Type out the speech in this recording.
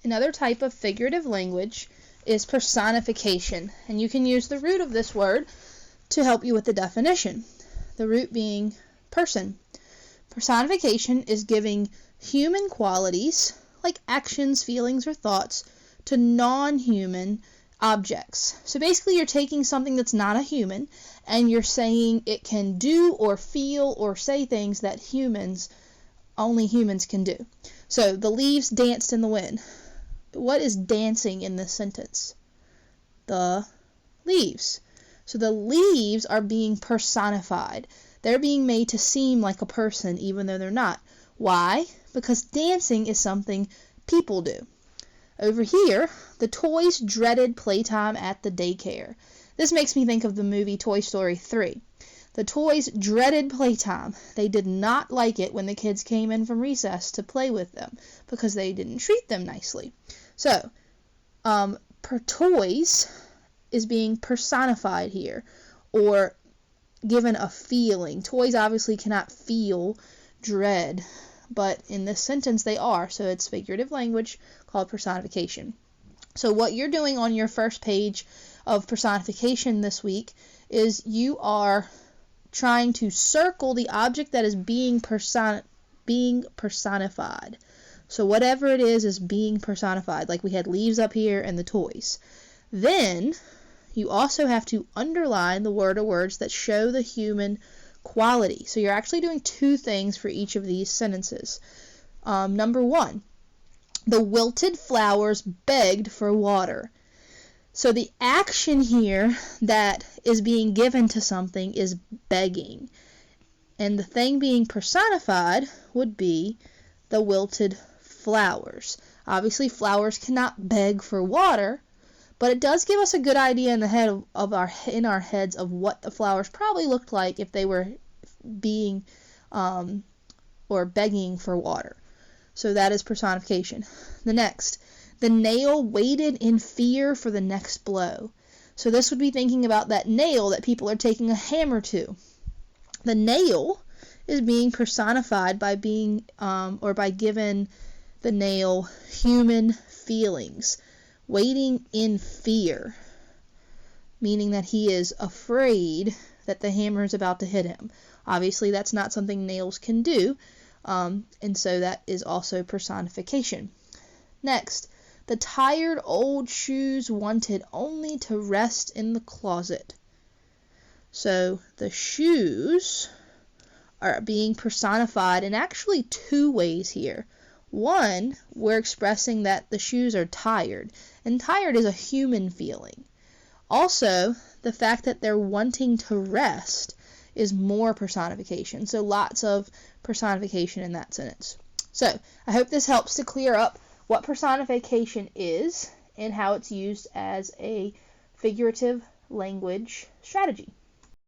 Another type of figurative language is personification, and you can use the root of this word to help you with the definition. The root being person. Personification is giving human qualities, like actions, feelings, or thoughts, to non-human objects. So basically you're taking something that's not a human and you're saying it can do or feel or say things that only humans can do. So the leaves danced in the wind. What is dancing in this sentence? The leaves. So the leaves are being personified. They're being made to seem like a person even though they're not. Why? Because dancing is something people do. Over here, the toys dreaded playtime at the daycare. This makes me think of the movie Toy Story 3. The toys dreaded playtime. They did not like it when the kids came in from recess to play with them because they didn't treat them nicely. So, toys is being personified here or given a feeling. Toys obviously cannot feel dread, but in this sentence they are, so it's figurative language called personification. So what you're doing on your first page of personification this week is you are trying to circle the object that is being personified. So whatever it is being personified, like we had leaves up here and the toys. Then you also have to underline the word or words that show the human quality. So you're actually doing two things for each of these sentences. Number one, the wilted flowers begged for water. So the action here that is being given to something is begging. And the thing being personified would be the wilted flowers. Obviously, flowers cannot beg for water, but it does give us a good idea in our heads of what the flowers probably looked like if they were being or begging for water. So that is personification. The next, the nail waited in fear for the next blow. So this would be thinking about that nail that people are taking a hammer to. The nail is being personified by being by giving the nail human feelings. Waiting in fear, meaning that he is afraid that the hammer is about to hit him. Obviously, that's not something nails can do, and so that is also personification. Next, the tired old shoes wanted only to rest in the closet. So the shoes are being personified in actually two ways here. One, we're expressing that the shoes are tired, and tired is a human feeling. Also, the fact that they're wanting to rest is more personification. So lots of personification in that sentence. So I hope this helps to clear up what personification is and how it's used as a figurative language strategy.